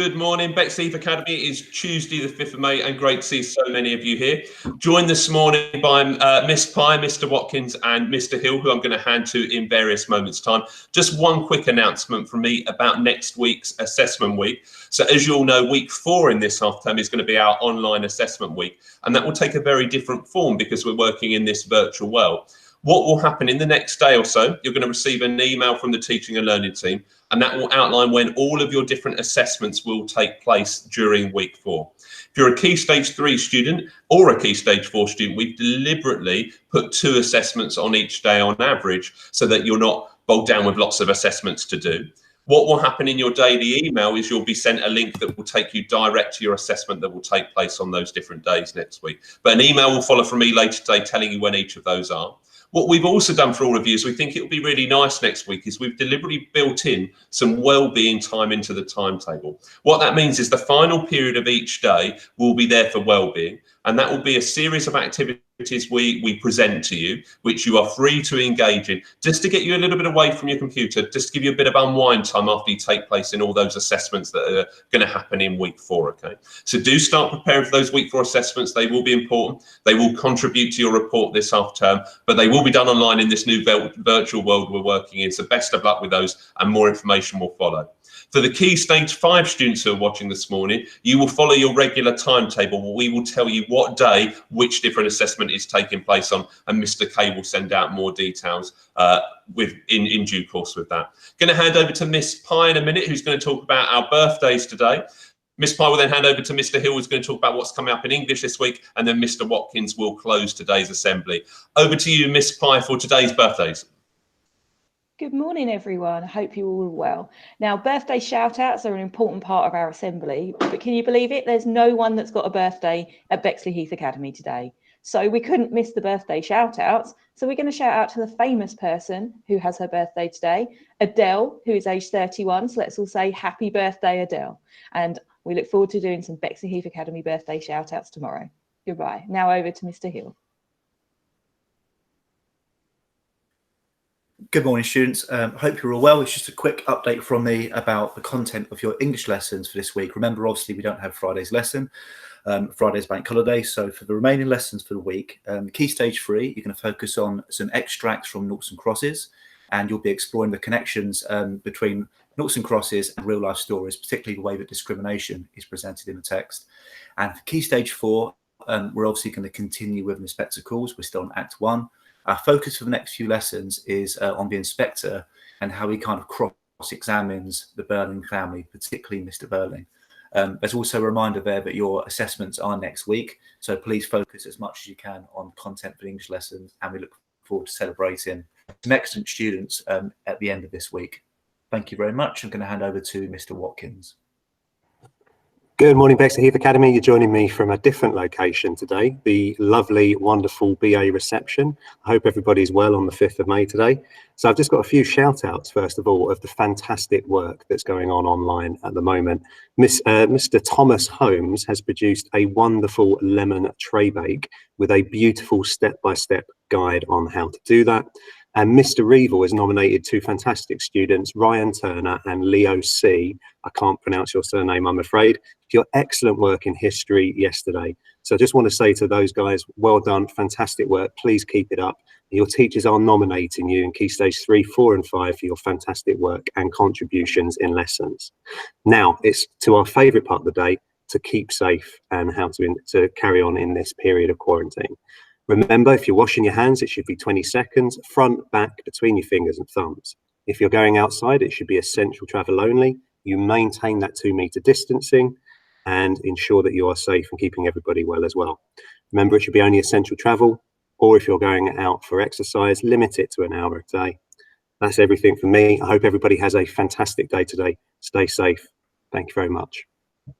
Good morning, Bexleyheath Academy. It is Tuesday the 5th of May and great to see so many of you here. Joined this morning by Miss Pye, Mr Watkins and Mr Hill, who I'm going to hand to in various moments' time. Just one quick announcement from me about next week's assessment week. So as you all know, week 4 in this half term is going to be our online assessment week, and that will take a very different form because we're working in this virtual world. What will happen in the next day or so, you're going to receive an email from the teaching and learning team, and that will outline when all of your different assessments will take place during week 4. If you're a Key Stage 3 student or a Key Stage 4 student, we've deliberately put 2 assessments on each day on average so that you're not bogged down with lots of assessments to do. What will happen in your daily email is you'll be sent a link that will take you direct to your assessment that will take place on those different days next week. But an email will follow from me later today telling you when each of those are. What we've also done for all of you is we think it will be really nice next week is we've deliberately built in some well-being time into the timetable. What that means is the final period of each day will be there for well-being, and that will be a series of activities we present to you, which you are free to engage in, just to get you a little bit away from your computer, just to give you a bit of unwind time after you take place in all those assessments that are going to happen in week 4, okay? So do start preparing for those week 4 assessments. They will be important. They will contribute to your report this half term, but they will be done online in this new virtual world we're working in. So best of luck with those, and more information will follow. For the Key Stage 5 students who are watching this morning, you will follow your regular timetable where we will tell you what day which different assessment is taking place on, and Mr K will send out more details in due course with that. Going to hand over to Miss Pye in a minute, who's going to talk about our birthdays today. Miss Pye will then hand over to Mr Hill, who's going to talk about what's coming up in English this week, and then Mr Watkins will close today's assembly. Over to you, Miss Pye, for today's birthdays. Good morning, everyone. I hope you're all well. Now, birthday shout-outs are an important part of our assembly, but can you believe it? There's no one that's got a birthday at Bexleyheath Academy today. So we couldn't miss the birthday shout-outs. So we're going to shout out to the famous person who has her birthday today, Adele, who is age 31. So let's all say happy birthday, Adele. And we look forward to doing some Bexleyheath Academy birthday shout-outs tomorrow. Goodbye. Now over to Mr Hill. Good morning, students. Hope you're all well. It's just a quick update from me about the content of your English lessons for this week. Remember, obviously, we don't have Friday's lesson. Friday's bank holiday. So for the remaining lessons for the week, Key Stage 3, you're going to focus on some extracts from noughts and crosses, and you'll be exploring the connections between noughts and crosses and real life stories, particularly the way that discrimination is presented in the text. And for Key Stage 4, we're obviously going to continue with Inspector Calls. We're still on Act 1. Our focus for the next few lessons is on the inspector and how he kind of cross-examines the Burling family, particularly Mr. Burling. There's also a reminder there that your assessments are next week, so please focus as much as you can on content for the English lessons, and we look forward to celebrating some excellent students at the end of this week. Thank you very much. I'm going to hand over to Mr. Watkins. Good morning, Bexleyheath Academy. You're joining me from a different location today, the lovely, wonderful BA reception. I hope everybody's well on the 5th of May today. So I've just got a few shout outs, first of all, of the fantastic work that's going on online at the moment. Mr. Thomas Holmes has produced a wonderful lemon tray bake with a beautiful step-by-step guide on how to do that. And Mr. Reevil has nominated 2 fantastic students, Ryan Turner and Leo C. I can't pronounce your surname, I'm afraid, for your excellent work in history yesterday. So I just want to say to those guys, well done, fantastic work, please keep it up. Your teachers are nominating you in Key Stage 3, 4 and 5 for your fantastic work and contributions in lessons. Now, it's to our favourite part of the day, to keep safe and how to carry on in this period of quarantine. Remember, if you're washing your hands, it should be 20 seconds, front, back, between your fingers and thumbs. If you're going outside, it should be essential travel only. You maintain that 2-metre distancing and ensure that you are safe and keeping everybody well as well. Remember, it should be only essential travel, or if you're going out for exercise, limit it to an hour a day. That's everything from me. I hope everybody has a fantastic day today. Stay safe. Thank you very much.